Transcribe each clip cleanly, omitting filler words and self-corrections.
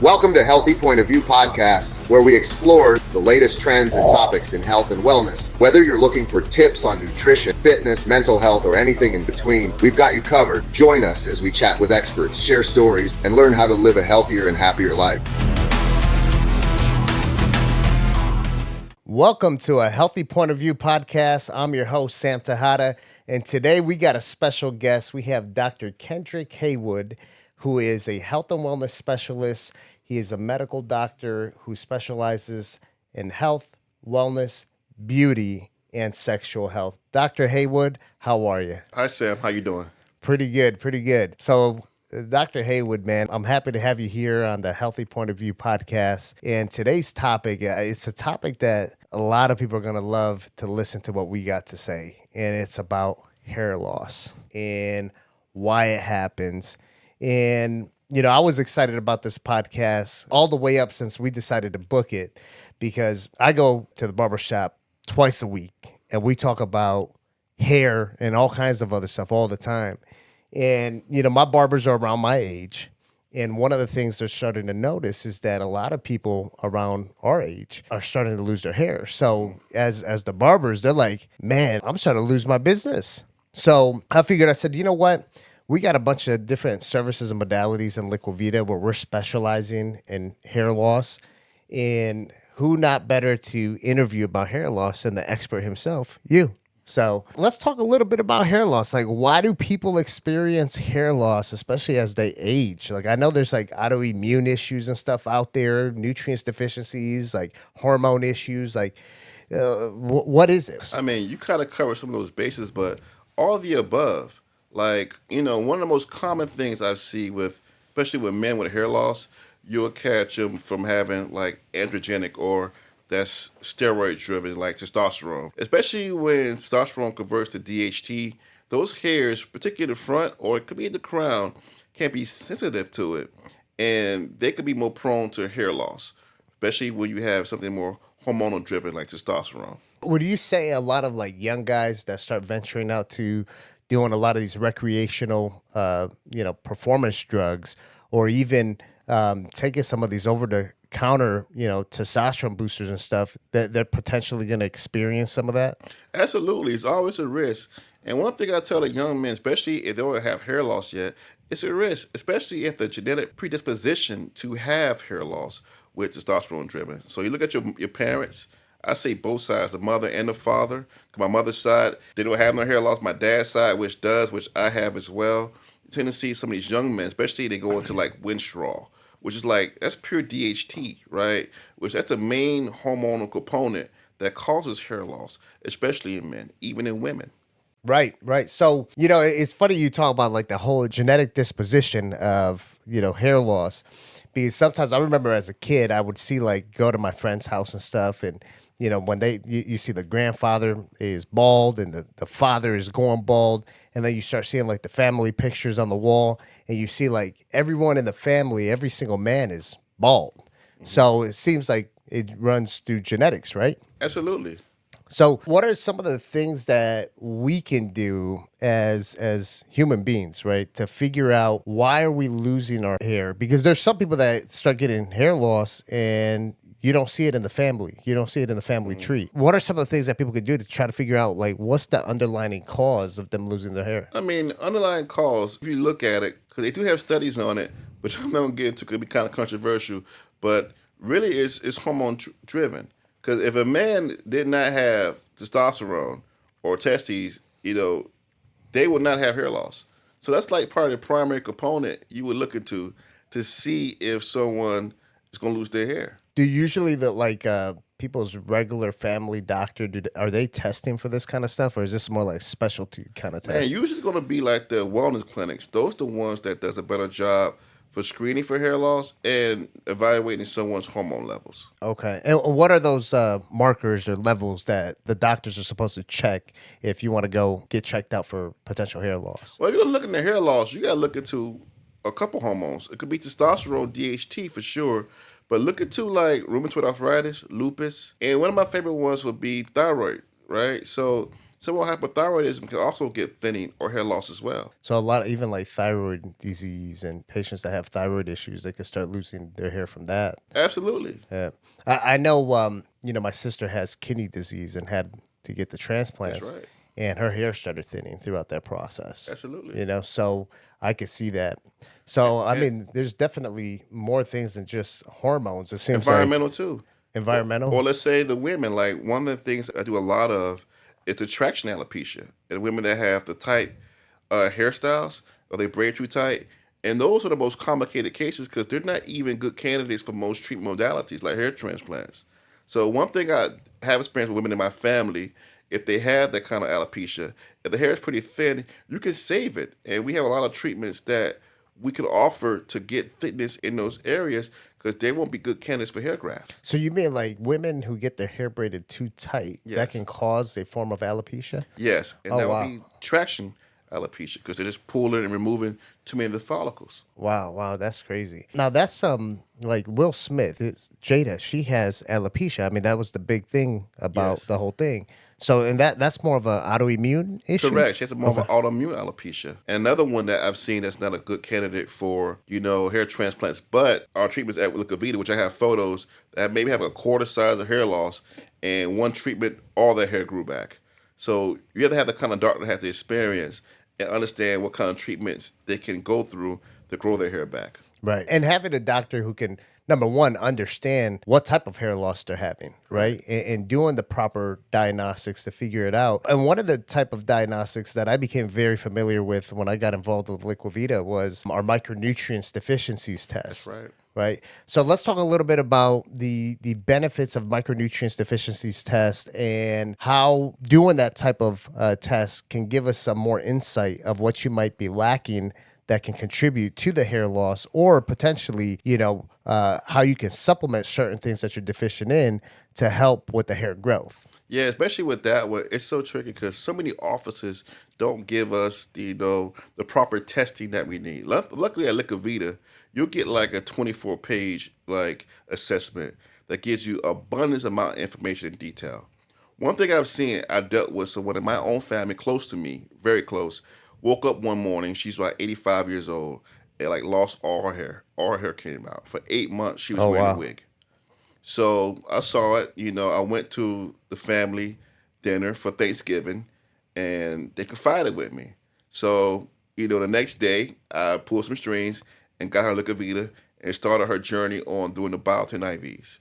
Welcome to Healthy Point of View Podcast, where we explore the latest trends and topics in health and wellness. Whether you're looking for tips on nutrition, fitness, mental health, or anything in between, we've got you covered. Join us as we chat with experts, share stories, and learn how to live a healthier and happier life. Welcome to a Healthy Point of View Podcast. I'm your host, Sam Tejada, and today we got a special guest. We have Dr. Kendrick Heywood, who is a health and wellness specialist. He is a medical doctor who specializes in health, wellness, beauty, and sexual health. Dr. Heywood, how are you? Hi, Sam. How you doing? Pretty good, pretty good. So, Dr. Heywood, man, I'm happy to have you here on the Healthy Point of View podcast. And today's topic, it's a topic that a lot of people are going to love to listen to what we got to say. And it's about hair loss and why it happens. And, you know, I was excited about this podcast all the way up since we decided to book it, because I go to the barbershop twice a week and we talk about hair and all kinds of other stuff all the time. And, you know, my barbers are around my age. And one of the things they're starting to notice is that a lot of people around our age are starting to lose their hair. So as the barbers, they're like, man, I'm starting to lose my business. So I figured, I said, you know what? We got a bunch of different services and modalities in Liquivida where we're specializing in hair loss. And who not better to interview about hair loss than the expert himself, you. So let's talk a little bit about hair loss. Like, why do people experience hair loss, especially as they age? Like, I know there's like autoimmune issues and stuff out there, nutrients deficiencies, like hormone issues. Like, what is this? I mean, you kind of cover some of those bases, but all of the above. Like, you know, one of the most common things I see with, especially with men with hair loss, you'll catch them from having like androgenic or that's steroid driven, like testosterone. Especially when testosterone converts to DHT, those hairs, particularly the front or it could be the crown, can be sensitive to it. And they could be more prone to hair loss, especially when you have something more hormonal driven like testosterone. Would you say a lot of like young guys that start venturing out to doing a lot of these recreational, performance drugs, or even taking some of these over-the-counter, testosterone boosters and stuff, that they're potentially going to experience some of that? Absolutely. It's always a risk. And one thing I tell the young men, especially if they don't have hair loss yet, it's a risk, especially if the genetic predisposition to have hair loss with testosterone driven. So you look at your parents. I say both sides, the mother and the father. My mother's side, they don't have no hair loss. My dad's side, which I have as well. You tend to see some of these young men, especially they go into like winstraw, which is like, that's pure DHT, right? Which that's a main hormonal component that causes hair loss, especially in men, even in women. Right. So, it's funny you talk about like the whole genetic disposition of, hair loss, because sometimes I remember as a kid, I would see like go to my friend's house and stuff, and when you see the grandfather is bald and the father is going bald, and then you start seeing like the family pictures on the wall, and you see like everyone in the family, every single man is bald. Mm-hmm. So it seems like it runs through genetics, right? Absolutely. So what are some of the things that we can do as human beings, right, to figure out why are we losing our hair? Because there's some people that start getting hair loss and you don't see it in the family. You don't see it in the family tree. What are some of the things that people could do to try to figure out, like, what's the underlying cause of them losing their hair? I mean, underlying cause, if you look at it, because they do have studies on it, which I'm not going to get into, could be kind of controversial, but really it's hormone driven. Because if a man did not have testosterone or testes, they would not have hair loss. So that's like part of the primary component you would look into to see if someone is going to lose their hair. Do usually people's regular family doctor, are they testing for this kind of stuff, or is this more like specialty kind of test? And usually it's going to be like the wellness clinics. Those are the ones that does a better job for screening for hair loss and evaluating someone's hormone levels. Okay. And what are those markers or levels that the doctors are supposed to check if you want to go get checked out for potential hair loss? Well, if you're looking at hair loss, you got to look into a couple hormones. It could be testosterone, DHT for sure, but look into like rheumatoid arthritis, lupus, and one of my favorite ones would be thyroid, right? So Someone with hypothyroidism can also get thinning or hair loss as well. So a lot of even like thyroid disease and patients that have thyroid issues, they could start losing their hair from that. Absolutely. Yeah. I know, my sister has kidney disease and had to get the transplants. That's right. And her hair started thinning throughout that process. Absolutely. So I could see that. So, I mean, there's definitely more things than just hormones. It seems environmental too. Environmental? Or let's say the women, like one of the things I do a lot of is the traction alopecia. And women that have the tight hairstyles or they braid too tight. And those are the most complicated cases because they're not even good candidates for most treatment modalities like hair transplants. So one thing I have experienced with women in my family, if they have that kind of alopecia, if the hair is pretty thin, you can save it. And we have a lot of treatments that we could offer to get thickness in those areas because they won't be good candidates for hair grafts. So you mean like women who get their hair braided too tight, that can cause a form of alopecia? Yes, and that would be traction alopecia because they're just pulling and removing too many of the follicles. Wow, that's crazy. Now that's like Will Smith, Jada, she has alopecia. I mean, that was the big thing about the whole thing. So, and that's more of an autoimmune issue? Correct. She has more of an autoimmune alopecia. And another one that I've seen that's not a good candidate for, hair transplants, but our treatments at Liquivida, which I have photos, that maybe have a quarter size of hair loss, and one treatment, all their hair grew back. So you have to have the kind of doctor that has the experience and understand what kind of treatments they can go through to grow their hair back. Right. And having a doctor who can, number one, understand what type of hair loss they're having, right? And doing the proper diagnostics to figure it out. And one of the type of diagnostics that I became very familiar with when I got involved with Liquivida was our micronutrients deficiencies test. That's right. Right. So let's talk a little bit about the benefits of micronutrients deficiencies test and how doing that type of test can give us some more insight of what you might be lacking that can contribute to the hair loss, or potentially, how you can supplement certain things that you're deficient in to help with the hair growth. Yeah, especially with that one, it's so tricky because so many offices don't give us the proper testing that we need. Luckily at Liquivida, you'll get like a 24-page assessment that gives you abundance amount of information in detail. One thing I've seen, I dealt with someone in my own family close to me, very close, woke up one morning, she's like 85 years old, and lost all her hair. All her hair came out. For 8 months, she was wearing a wig. So I saw it, I went to the family dinner for Thanksgiving, and they confided with me. So, the next day, I pulled some strings and got her Liquivida and started her journey on doing the biotin IVs.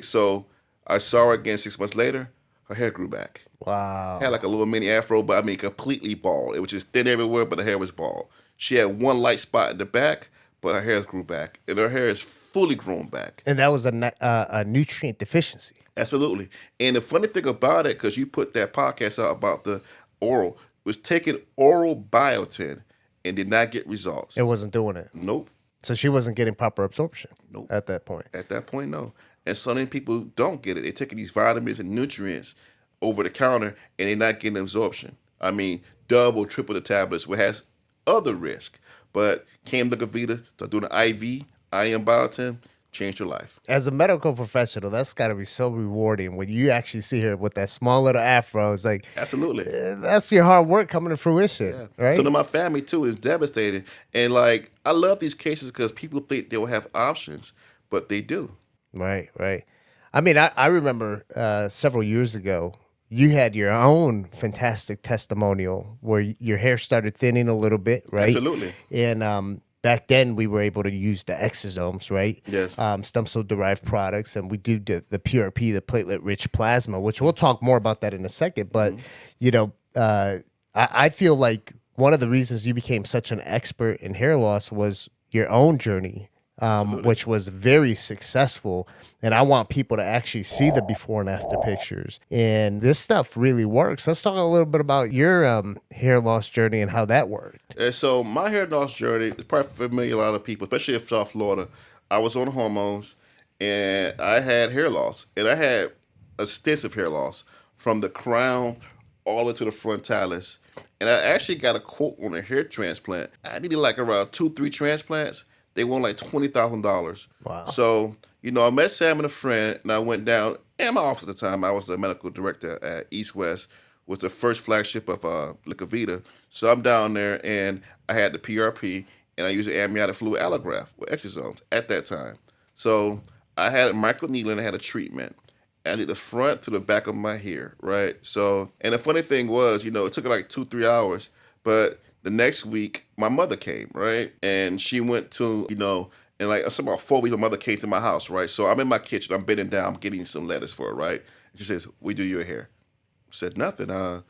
So I saw her again 6 months later, her hair grew back. Wow. Had like a little mini afro, but completely bald. It was just thin everywhere, but the hair was bald. She had one light spot in the back, but her hair grew back. And her hair is fully grown back. And that was a nutrient deficiency. Absolutely. And the funny thing about it, because you put that podcast out about the oral, was taking oral biotin and did not get results. It wasn't doing it. Nope. So she wasn't getting proper absorption. Nope. At that point. At that point, no. And so many people don't get it. They're taking these vitamins and nutrients over the counter and they're not getting absorption. I mean, double, triple the tablets, which has other risk. But came to Liquivida, to do the IV, IM biotin, changed your life. As a medical professional, that's got to be so rewarding when you actually see her with that small little afro. It's like, absolutely, that's your hard work coming to fruition, right? So to my family too is devastating, and I love these cases because people think they don't have options, but they do. Right. I mean, I remember several years ago, you had your own fantastic testimonial where your hair started thinning a little bit, right? Absolutely. And back then, we were able to use the exosomes, right? Yes. Stem cell-derived products, and we do the PRP, the platelet-rich plasma, which we'll talk more about that in a second. But, I feel like one of the reasons you became such an expert in hair loss was your own journey, which was very successful. And I want people to actually see the before and after pictures. And this stuff really works. Let's talk a little bit about your hair loss journey and how that worked. And so my hair loss journey is probably familiar to a lot of people, especially in South Florida. I was on hormones and I had hair loss. And I had extensive hair loss from the crown all the way to the frontalis. And I actually got a quote on a hair transplant. I needed around 2-3 transplants. They won $20,000. Wow. So, I met Sam and a friend, and I went down. In my office at the time, I was the medical director at East West, was the first flagship of Liquivida. So I'm down there, and I had the PRP, and I used the amniotic fluid allograft with exosomes at that time. So I had a microneedling, I had a treatment. I did the front to the back of my hair, right? So, and the funny thing was, it took like 2-3 hours, but the next week, my mother came, right? And she went to, and like it's about 4 weeks, my mother came to my house, right? So I'm in my kitchen, I'm bending down, I'm getting some lettuce for her, right? She says, "We do your hair." I said, "Nothing. I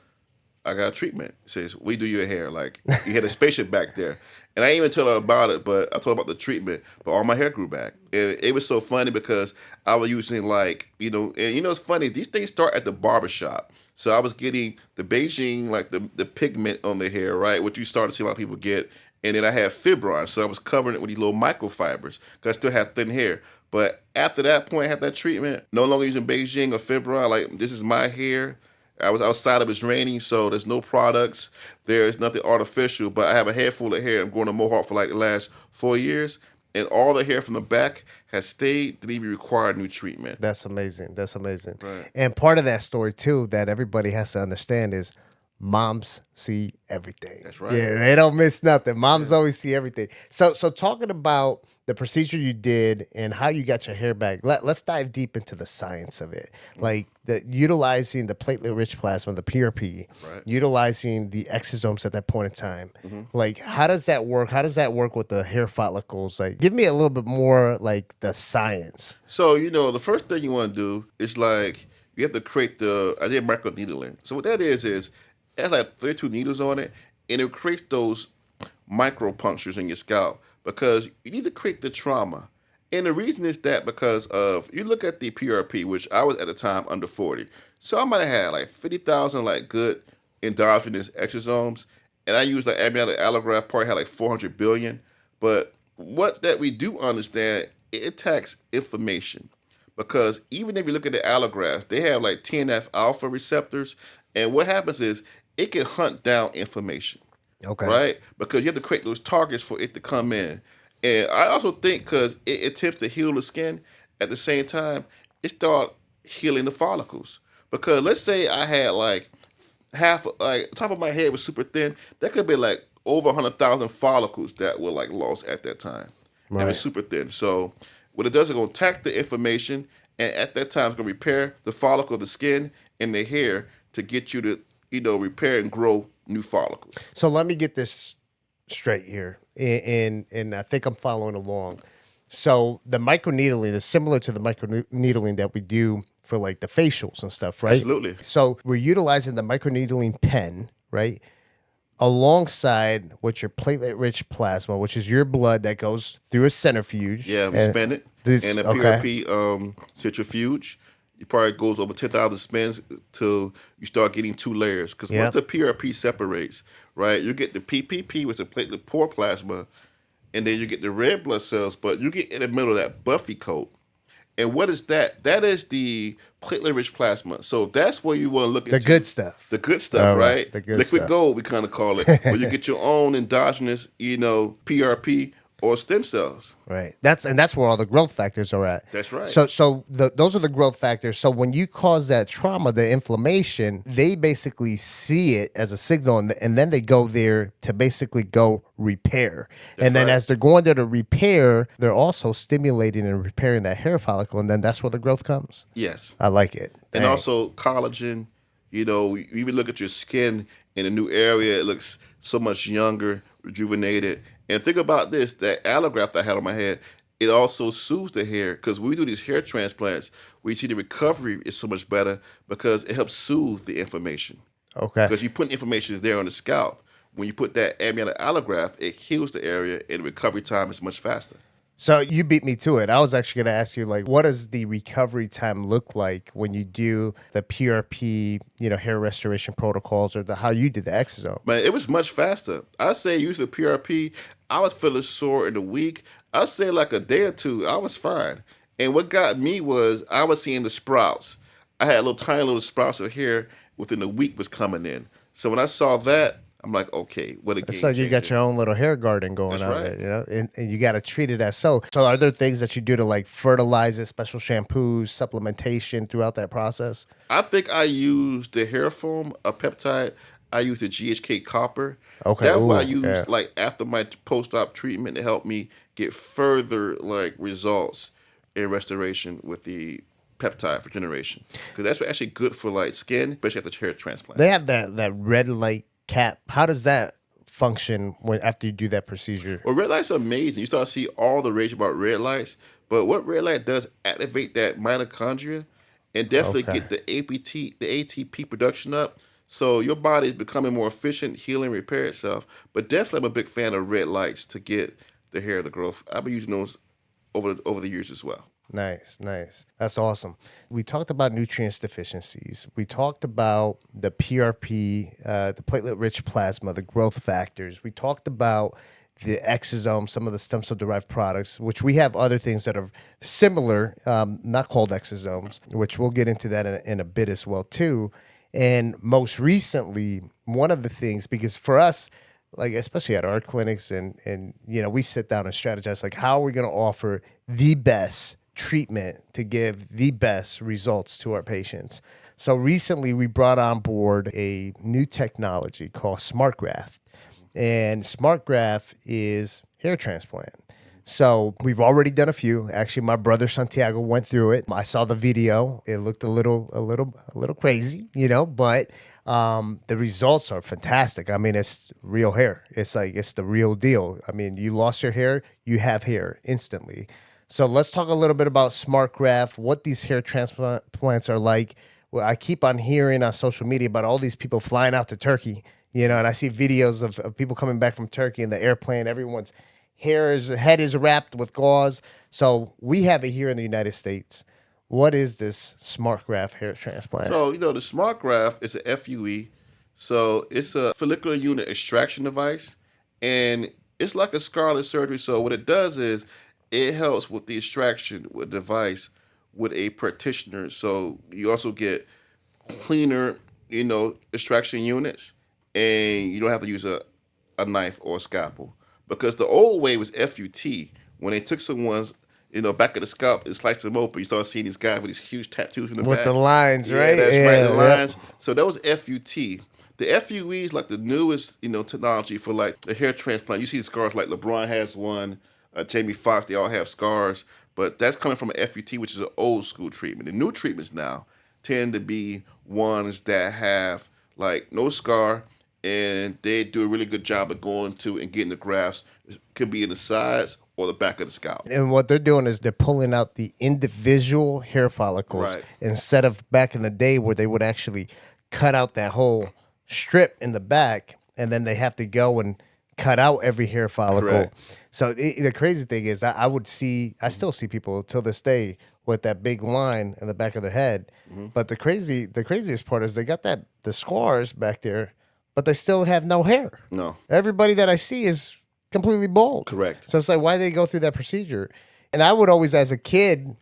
got a treatment." She says, "We do your hair." Like, you had a spaceship back there. And I didn't even tell her about it, but I told her about the treatment. But all my hair grew back. And it was so funny because I was using and it's funny, these things start at the barbershop. So I was getting the Beijing, like the pigment on the hair, right? What you start to see a lot of people get. And then I had fibrin. So I was covering it with these little microfibers because I still had thin hair. But after that point, I had that treatment. No longer using Beijing or fibrin. Like, this is my hair. I was outside, it was raining, so there's no products. There's nothing artificial, but I have a head full of hair. I'm growing a mohawk for like the last 4 years, and all the hair from the back has stayed, didn't even require new treatment. That's amazing. That's amazing. Right. And part of that story, too, that everybody has to understand is moms see everything. That's right. Yeah, they don't miss nothing. Moms always see everything. So talking about the procedure you did and how you got your hair back, let's dive deep into the science of it. Like utilizing the platelet-rich plasma, the PRP, Right. utilizing the exosomes at that point in time. Like, how does that work? How does that work with the hair follicles? Like, give me a little bit more like the science. So, the first thing you want to do is like, you have to create I did microneedling. So what that is it has like 32 needles on it, and it creates those micro punctures in your scalp because you need to create the trauma. And the reason is that because of, you look at the PRP, which I was at the time under 40. So I might have had like 50,000 like good endogenous exosomes. And I used like amniotic allograft, probably had like 400 billion. But what that we do understand, it attacks inflammation. Because even if you look at the allografts, they have like TNF alpha receptors. And what happens is it can hunt down inflammation. Okay. Right? Because you have to create those targets for it to come in. And I also think because it attempts to heal the skin, at the same time, it starts healing the follicles. Because let's say I had like top of my head was super thin, that could be like over 100,000 follicles that were like lost at that time. Right. It was super thin. So what it does is going to attack the inflammation, and at that time it's going to repair the follicle, the skin, and the hair to get you to, repair and grow new follicles. So let me get this straight here, and I think I'm following along. So the microneedling is similar to the microneedling that we do for like the facials and stuff, right? Absolutely. So we're utilizing the microneedling pen, right, alongside with your platelet-rich plasma, which is your blood that goes through a centrifuge. Yeah, we spin it. And a PRP centrifuge. It probably goes over 10,000 spins till you start getting 2 layers. Because once the PRP separates, right, you get the PPP, which is a platelet poor plasma, and then you get the red blood cells, but you get in the middle of that buffy coat. And what is that? That is the platelet-rich plasma. So that's where you want to look into. The good stuff. The good stuff, right? The good Liquid stuff. gold, we kind of call it. Where you get your own endogenous, PRP or stem cells. Right. That's where all the growth factors are at. That's right. So those are the growth factors. So when you cause that trauma, the inflammation, they basically see it as a signal, and then they go there to basically go repair. And then as they're going there to repair, they're also stimulating and repairing that hair follicle, and then that's where the growth comes. Yes. I like it. And Dang. also collagen, you even look at your skin in a new area, it looks so much younger, rejuvenated. And think about this, that allograft I had on my head, it also soothes the hair. Because when we do these hair transplants, we see the recovery is so much better because it helps soothe the inflammation. Okay. Because you put inflammation there on the scalp. When you put that amniotic allograft, it heals the area and recovery time is much faster. So you beat me to it. I was actually going to ask you, like, what does the recovery time look like when you do the PRP, hair restoration protocols, or how you did the exosome? Man, it was much faster. I say using the PRP, I was feeling sore in a week. I say like a day or two, I was fine. And what got me was I was seeing the sprouts. I had tiny little sprouts of hair within a week was coming in. So when I saw that, I'm like, okay, what a game It's like you got changer. your own little hair garden going That's on right. there, and you got to treat it as so. So are there things that you do to like fertilize it, special shampoos, supplementation throughout that process? I think I use the hair foam, a peptide. I use the GHK copper. Okay. That's what I Ooh, yeah. use like after my post-op treatment to help me get further like results in restoration with the peptide for generation. Because that's actually good for like skin, especially after hair transplant. They have that red light cap. How does that function when after you do that procedure? Well, red lights are amazing. You start to see all the rage about red lights, but what red light does activate that mitochondria and definitely Okay. get the ATP production up. So your body is becoming more efficient, healing, repair itself. But definitely, I'm a big fan of red lights to get the hair, the growth. I've been using those over the years as well. Nice, nice. That's awesome. We talked about nutrients deficiencies. We talked about the PRP, the platelet-rich plasma, the growth factors. We talked about the exosomes, some of the stem cell-derived products, which we have other things that are similar, not called exosomes, which we'll get into that in a bit as well too. And most recently, one of the things, because for us, like especially at our clinics and we sit down and strategize like how are we going to offer the best treatment to give the best results to our patients. So recently we brought on board a new technology called SmartGraft. And SmartGraft is hair transplant. So we've already done a few. Actually, my brother Santiago went through it. I saw the video. It looked a little crazy, but the results are fantastic. I mean, it's real hair. It's like it's the real deal. I mean, you lost your hair, you have hair instantly. So let's talk a little bit about SmartGraft, what these hair transplants are like. Well, I keep on hearing on social media about all these people flying out to Turkey, and I see videos of people coming back from Turkey in the airplane. Everyone's head is wrapped with gauze. So we have it here in the United States. What is this SmartGraft hair transplant? So, the SmartGraft is a FUE. So it's a follicular unit extraction device. And it's like a scarlet surgery. So what it does is it helps with the extraction with a device with a practitioner. So you also get cleaner, extraction units. And you don't have to use a knife or a scalpel. Because the old way was FUT. When they took someone's back of the scalp and sliced them open, you start seeing these guys with these huge tattoos in the back. With the lines, yeah, right? That's right, the Yep. lines. So that was FUT. The FUE is like the newest, technology for like a hair transplant. You see the scars like LeBron has one, Jamie Foxx, they all have scars. But that's coming from an FUT, which is an old school treatment. The new treatments now tend to be ones that have like no scar, and they do a really good job of going to and getting the grafts. It could be in the sides or the back of the scalp. And what they're doing is they're pulling out the individual hair follicles Right. instead of back in the day where they would actually cut out that whole strip in the back and then they have to go and cut out every hair follicle. Correct. So the crazy thing is I still see people till this day with that big line in the back of their head. Mm-hmm. But the craziest part is they got the scars back there, but they still have no hair. No. Everybody that I see is completely bald. Correct. So it's like, why they go through that procedure? And I would always, as a kid,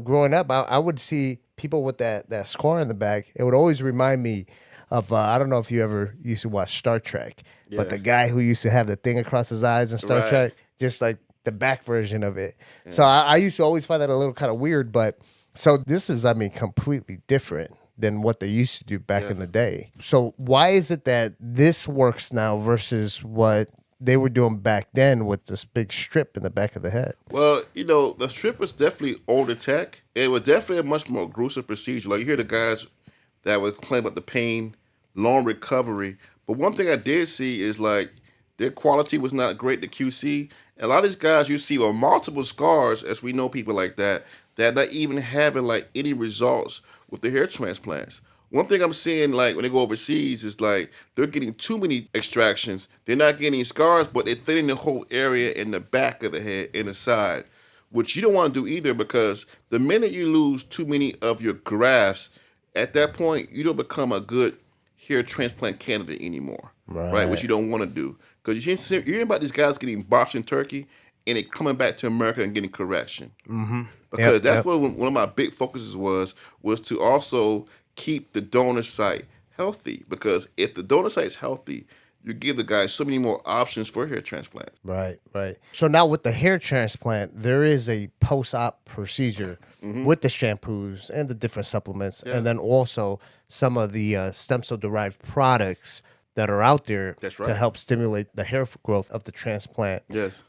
growing up, I would see people with that scar in the back. It would always remind me of, I don't know if you ever used to watch Star Trek, but the guy who used to have the thing across his eyes in Star Right. Trek, just like the back version of it. Yeah. So I used to always find that a little kind of weird, but so this is, completely different than what they used to do back in the day. So why is it that this works now versus what they were doing back then with this big strip in the back of the head? Well, the strip was definitely older tech. It was definitely a much more gruesome procedure. Like you hear the guys that would claim about the pain, long recovery. But one thing I did see is like their quality was not great, the QC. And a lot of these guys you see with multiple scars, as we know people like that not even having like any results with the hair transplants. One thing I'm seeing, like, when they go overseas is, like, they're getting too many extractions. They're not getting scars, but they're thinning the whole area in the back of the head, in the side, which you don't want to do either because the minute you lose too many of your grafts, at that point, you don't become a good hair transplant candidate anymore, right? Which you don't want to do. Because you're hearing about these guys getting botched in Turkey and they coming back to America and getting correction. Mm-hmm. Because that's what one of my big focuses was to also keep the donor site healthy, because if the donor site is healthy, you give the guy so many more options for hair transplants. Right, right. So now with the hair transplant, there is a post-op procedure with the shampoos and the different supplements, and then also some of the stem cell-derived products that are out there to help stimulate the hair growth of the transplant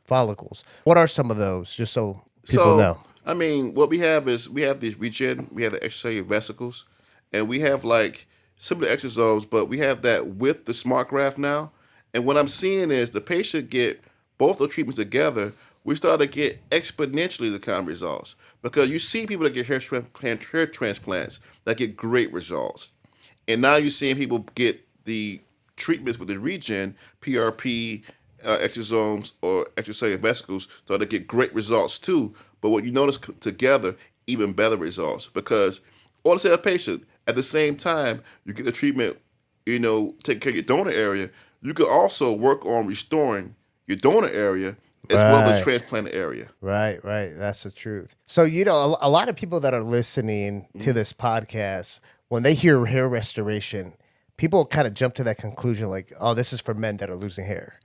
follicles. What are some of those, just so people know? I mean, what we have is we have these regen, we have the extracellular vesicles, and we have like similar exosomes, but we have that with the SmartGraft now. And what I'm seeing is the patient get both the treatments together, we start to get exponentially the kind of results. Because you see people that get hair transplants that get great results. And now you're seeing people get the treatments with the regen, PRP, exosomes, or extracellular vesicles, so they get great results too. But what you notice together, even better results. Because all to say a patient, at the same time, you get the treatment, taking care of your donor area, you can also work on restoring your donor area as well as the transplanted area. Right. That's the truth. So, a lot of people that are listening to this podcast, when they hear hair restoration, people kind of jump to that conclusion like, oh, this is for men that are losing hair.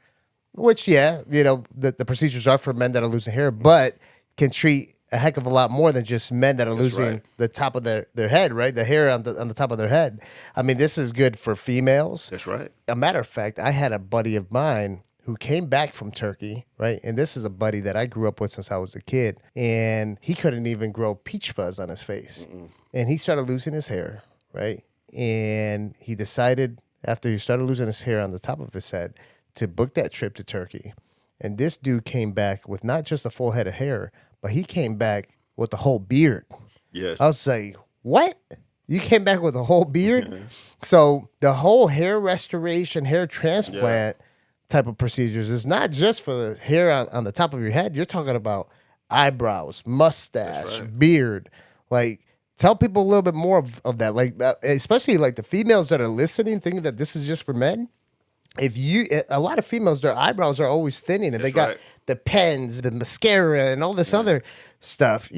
Which, the procedures are for men that are losing hair, but can treat a heck of a lot more than just men that are losing the top of their head, right? The hair on the top of their head. I mean, this is good for females. That's right. A matter of fact, I had a buddy of mine who came back from Turkey, right? And this is a buddy that I grew up with since I was a kid. And he couldn't even grow peach fuzz on his face. And he started losing his hair, right? And he decided, after he started losing his hair on the top of his head, to book that trip to Turkey. And this dude came back with not just a full head of hair, but he came back with the whole beard. Yes. I was like, what? You came back with a whole beard? So the whole hair restoration, hair transplant type of procedures is not just for the hair on the top of your head. You're talking about eyebrows, mustache, beard. Like, tell people a little bit more of that. Like, especially like the females that are listening, thinking that this is just for men. A lot of females, their eyebrows are always thinning, and they got the pens, the mascara, and all this other stuff.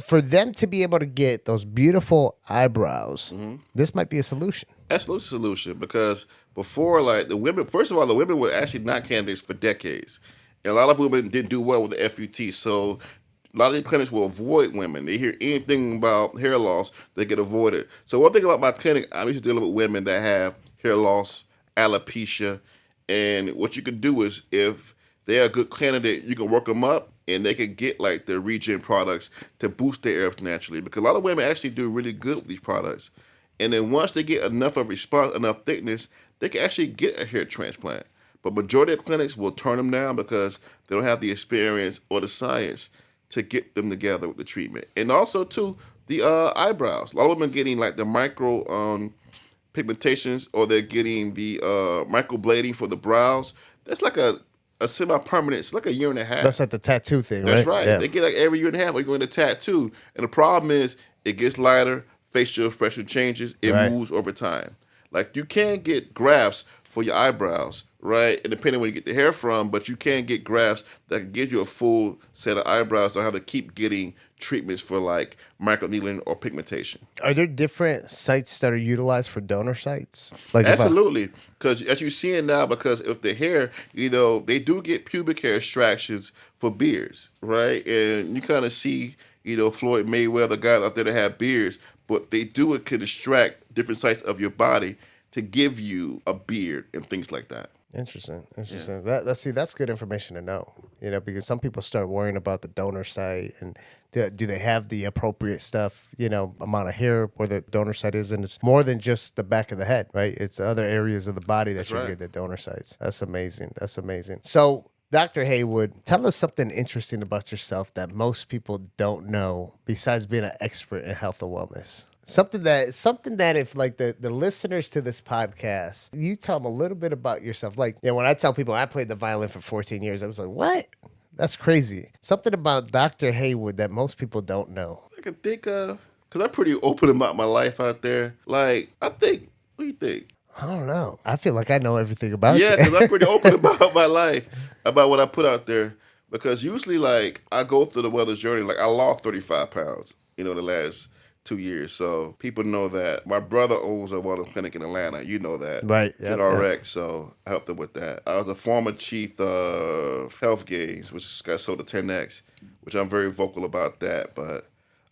For them to be able to get those beautiful eyebrows, this might be a solution. Absolute solution, because before, like, the women, first of all, the women were actually not candidates for decades. And a lot of women didn't do well with the FUT, so a lot of these clinics will avoid women. They hear anything about hair loss, they get avoided. So one thing about my clinic, I'm used to dealing with women that have hair loss, alopecia, and what you can do is, if they're a good candidate, you can work them up, and they can get like the regen products to boost their hair naturally. Because a lot of women actually do really good with these products. And then once they get enough of a response, enough thickness, they can actually get a hair transplant. But majority of clinics will turn them down because they don't have the experience or the science to get them together with the treatment. And also, too, the eyebrows. A lot of women getting like the micro pigmentations, or they're getting the microblading for the brows. That's like a semi-permanent. It's like a year and a half. That's like the tattoo thing, right? That's right. Yeah. They get like every year and a half, or you're going to tattoo. And the problem is, it gets lighter, facial expression changes, it moves over time. Like, you can get grafts for your eyebrows, right? And depending on where you get the hair from, but you can get grafts that can give you a full set of eyebrows. Don't have to keep getting treatments for like microneedling or pigmentation. Are there different sites that are utilized for donor sites? Like, absolutely, because as you're seeing now, because of the hair, they do get pubic hair extractions for beards, right? And you kind of see, Floyd Mayweather, guys out there that have beards, but they do it can extract different sites of your body to give you a beard and things like that. Interesting. Yeah. That's good information to know. Because some people start worrying about the donor site and do they have the appropriate stuff, amount of hair where the donor site is, and it's more than just the back of the head, right? It's other areas of the body that you get the donor sites. That's amazing. So, Dr. Haywood, tell us something interesting about yourself that most people don't know besides being an expert in health and wellness. Something that if like the listeners to this podcast, you tell them a little bit about yourself. Like, when I tell people I played the violin for 14 years, I was like, what? That's crazy. Something about Dr. Haywood that most people don't know. I can think of, because I'm pretty open about my life out there. Like, what do you think? I don't know. I feel like I know everything about you. Yeah, because I'm pretty open about my life, about what I put out there. Because usually, like, I go through the wellness journey. Like, I lost 35 pounds, the last 2 years. So people know that. My brother owns a wellness clinic in Atlanta. You know that. Right. Yep, GetRx. So I helped them with that. I was a former chief of Health Gains, which got sold to 10X, which I'm very vocal about that. But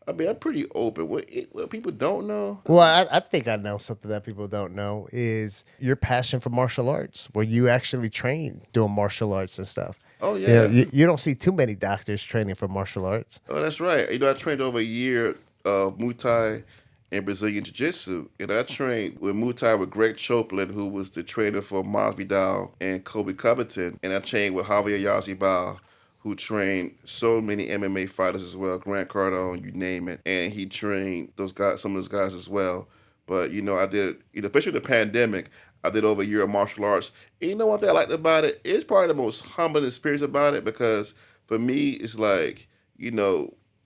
I mean, I'm pretty open. What people don't know. Well, I think I know something that people don't know is your passion for martial arts, where you actually train doing martial arts and stuff. Oh, yeah. You know, you don't see too many doctors training for martial arts. Oh, that's right. I trained over a year of Muay Thai and Brazilian Jiu-Jitsu. And I trained with Muay Thai with Greg Choplin, who was the trainer for Masvidal and Kobe Covington. And I trained with Javier Yazibal, who trained so many MMA fighters as well, Grant Cardone, you name it. And he trained those guys, some of those guys as well. But, I did, especially the pandemic, I did over a year of martial arts. And you know one thing I liked about it? It's probably the most humbling experience about it, because for me, it's like, you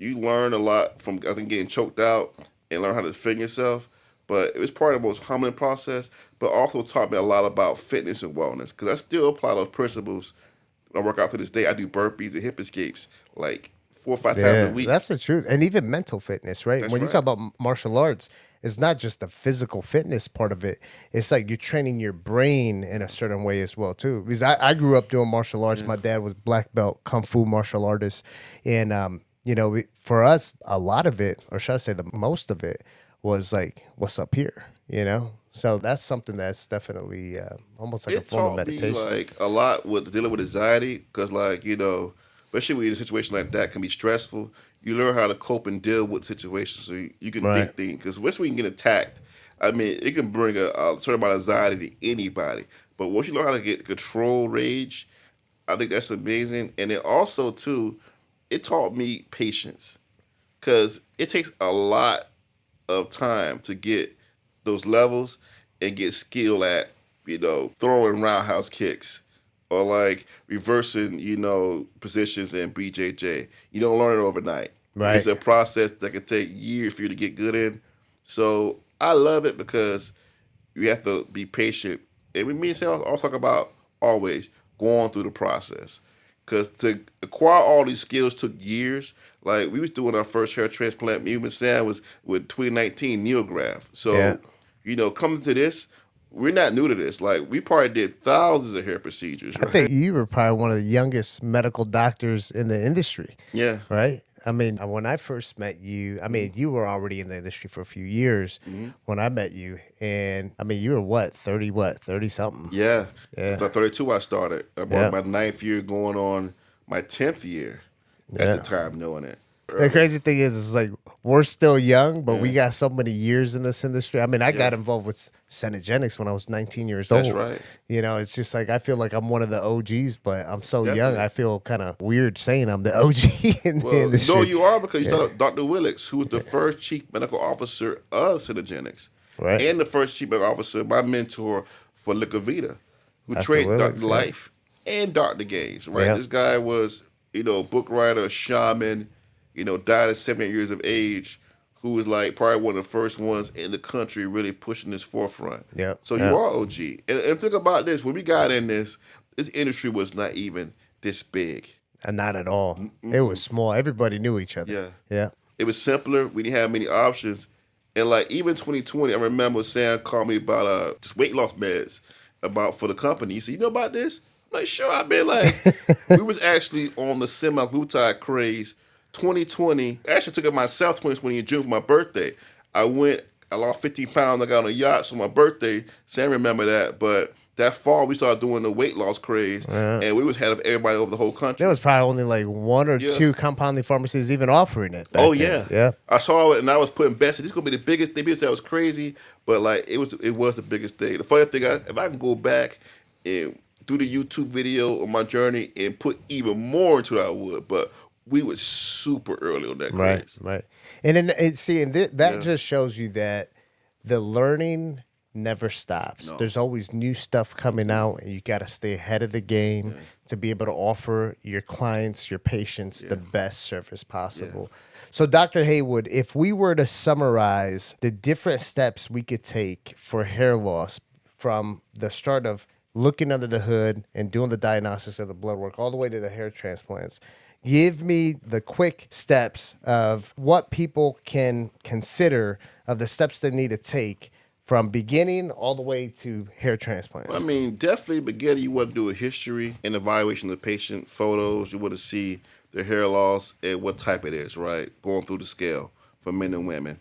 learn a lot from, I think, getting choked out and learn how to defend yourself. But it was part of the most humbling process, but also taught me a lot about fitness and wellness, because I still apply those principles when I work out to this day. I do burpees and hip escapes like 4 or 5 times a week. That's the truth. And even mental fitness, right? That's when you right. talk about martial arts, it's not just the physical fitness part of it. It's like you're training your brain in a certain way as well, too. Because I grew up doing martial arts. My dad was black belt kung fu martial artist. And, for us, a lot of it, or should I say the most of it, was like, what's up here, So that's something that's definitely almost like a form of meditation. It taught me, a lot with dealing with anxiety, because, especially when you're in a situation like that can be stressful, you learn how to cope and deal with situations, so you can think things. Because once we can get attacked, I mean, it can bring a certain amount of anxiety to anybody. But once you learn how to control rage, I think that's amazing. And then also, too, it taught me patience, because it takes a lot of time to get those levels and get skill at, throwing roundhouse kicks or like reversing, positions in BJJ. You don't learn it overnight. Right. It's a process that can take years for you to get good in. So I love it because you have to be patient. And me and Sam also talk about always going through the process. Because to acquire all these skills took years. Like, we was doing our first hair transplant. Me and Sam was with 2019 NeoGraft. So, coming to this, we're not new to this. Like, we probably did thousands of hair procedures. Right? I think you were probably one of the youngest medical doctors in the industry. Yeah. Right? I mean, when I first met you, you were already in the industry for a few years when I met you. And, you were what, 30-something? Yeah. Yeah. At 32, I started. I was my 9th year going on my 10th year at the time knowing it. The crazy thing is like, we're still young, but we got so many years in this industry. I got involved with Cenogenics when I was 19 years old. That's right. It's just like, I feel like I'm one of the OGs, but I'm so young. I feel kind of weird saying I'm the OG in the industry. No, you are, because you started Dr. Willix, who was the first chief medical officer of Cenogenics. Right. And the first chief medical officer, my mentor for Liquivida, who Dr. trained Willix, Dr. Life and Dr. Gaines, right? Yep. This guy was, book writer, shaman, died at 78 years of age, who was like probably one of the first ones in the country really pushing this forefront. Yeah. So you are OG. And think about this. When we got in this industry was not even this big. And not at all. It was small. Everybody knew each other. Yeah. Yeah. It was simpler. We didn't have many options. And like even 2020, I remember Sam called me about just weight loss meds for the company. He said, "You know about this?" I'm like, "Sure, I've been like." We was actually on the semaglutide craze 2020. Actually, I took it myself 2020 in June for my birthday. I lost 15 pounds. I got on a yacht for my birthday. Sam remember that. But that fall, we started doing the weight loss craze, and we was ahead of everybody over the whole country. There was probably only like one or two compounding pharmacies even offering it. Back then. Yeah. I saw it, and I was putting best. This is gonna be the biggest thing. People said it was crazy, but like it was the biggest thing. The funny thing, if I can go back and do the YouTube video on my journey and put even more into it, I would. But we were super early on that craze. Right. And then that just shows you that the learning never stops. No. There's always new stuff coming out, and you got to stay ahead of the game to be able to offer your clients, your patients, the best service possible. So, Dr. Haywood, if we were to summarize the different steps we could take for hair loss from the start of looking under the hood and doing the diagnostics of the blood work all the way to the hair transplants, Give me the quick steps of what people can consider of the steps they need to take from beginning all the way to hair transplants. I mean, definitely beginning, you want to do a history and evaluation of the patient, photos. You want to see their hair loss and what type it is, right? Going through the scale for men and women.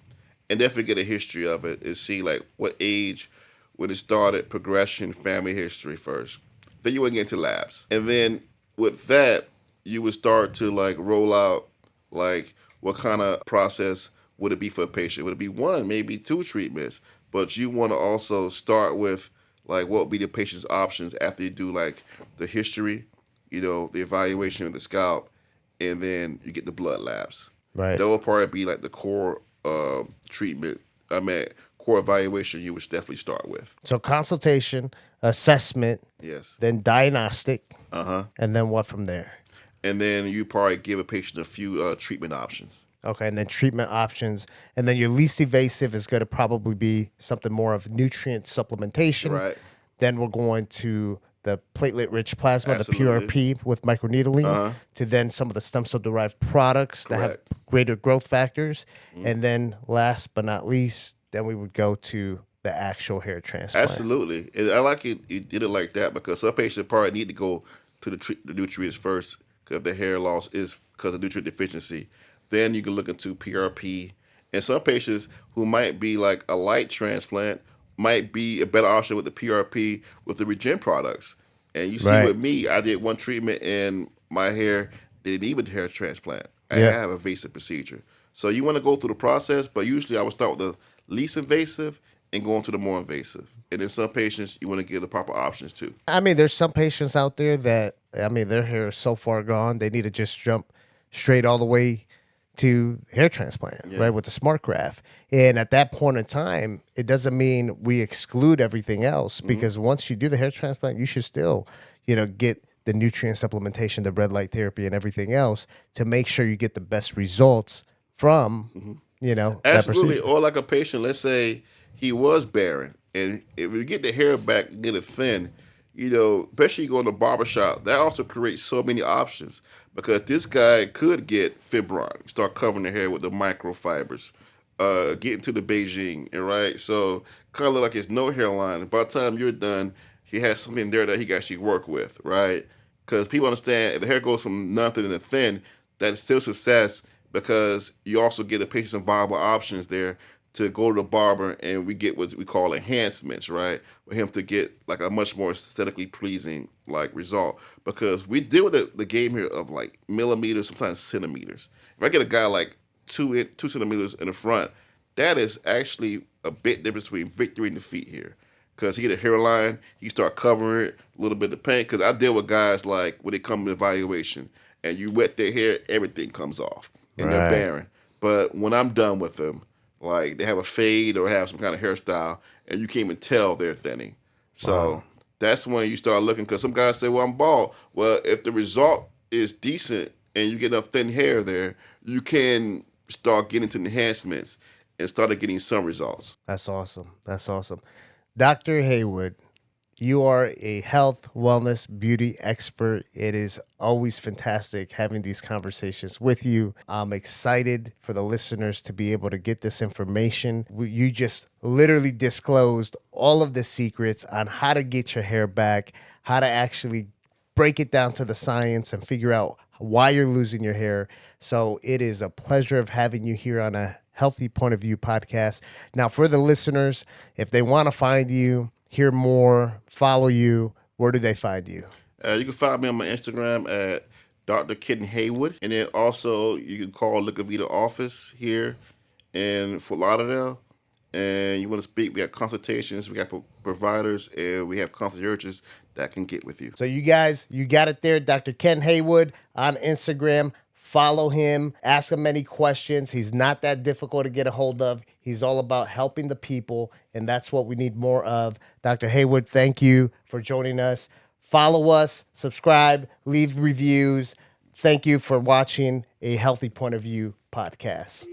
And definitely get a history of it and see like what age, when it started, progression, family history first. Then you would get into labs. And then with that, you would start to like roll out like what kind of process would it be for a patient? Would it be one, maybe two treatments? But you want to also start with like what would be the patient's options after you do like the history, the evaluation of the scalp, and then you get the blood labs. Right. That will probably be like the core treatment. Core evaluation you would definitely start with. So consultation, assessment, Yes. then diagnostic, and then what from there? And then you probably give a patient a few treatment options. Okay, and then treatment options. And then your least invasive is going to probably be something more of nutrient supplementation. Right. Then we're going to the platelet-rich plasma, Absolutely. the PRP with microneedling, to then some of the stem cell-derived products that have greater growth factors. And then last but not least, then we would go to the actual hair transplant. Absolutely. And I like it. You did it like that because some patients probably need to go to the nutrients first because their hair loss is because of nutrient deficiency. Then you can look into PRP. And some patients who might be like a light transplant might be a better option with the PRP with the Regen products. And you see with me, I did one treatment and my hair didn't need a hair transplant. I have a invasive procedure. So you want to go through the process, but usually I would start with the least invasive and go on to the more invasive. And in some patients, you want to give the proper options too. I mean, there's some patients out there that, their hair is so far gone, they need to just jump straight all the way to hair transplant, right, with the SmartGraft. And at that point in time, it doesn't mean we exclude everything else because once you do the hair transplant, you should still, get the nutrient supplementation, the red light therapy, and everything else to make sure you get the best results from, that Absolutely. procedure. Or like a patient, let's say he was barren, and if we get the hair back, get it thin, especially you go in the barbershop, that also creates so many options because this guy could get fibron, start covering the hair with the microfibers, get into the Beijing, right? So kind of look like it's no hairline. By the time you're done, he has something there that he can actually work with, right? Because people understand if the hair goes from nothing to thin, that is still success because you also get a patient some viable options there to go to the barber and we get what we call enhancements, right? For him to get like a much more aesthetically pleasing like result because we deal with the game here of like millimeters, sometimes centimeters. If I get a guy like 2 centimeters in the front, that is actually a big difference between victory and defeat here. Because he get a hairline, he start covering it, a little bit of paint. Because I deal with guys like when they come to evaluation and you wet their hair, everything comes off and they're barren. But when I'm done with them, like they have a fade or have some kind of hairstyle and you can't even tell they're thinning. So that's when you start looking because some guys say, well, I'm bald. Well, if the result is decent and you get enough thin hair there, you can start getting to enhancements and start getting some results. That's awesome. That's awesome. Dr. Haywood, you are a health, wellness, beauty expert. It is always fantastic having these conversations with you. I'm excited for the listeners to be able to get this information. You just literally disclosed all of the secrets on how to get your hair back, how to actually break it down to the science and figure out why you're losing your hair. So it is a pleasure of having you here on a Healthy Point of View podcast. Now, for the listeners, if they want to find you, hear more, follow you, where do they find you? You can find me on my Instagram at Dr. Kendrick Heywood. And then also you can call Liquivida office here in Fort Lauderdale. And you want to speak, we have consultations, we got providers, and we have concierges that can get with you. So you guys, you got it there. Dr. Ken Haywood on Instagram. Follow him. Ask him any questions. He's not that difficult to get a hold of. He's all about helping the people, and that's what we need more of. Dr. Haywood, thank you for joining us. Follow us, subscribe, leave reviews. Thank you for watching a Healthy Point of View podcast.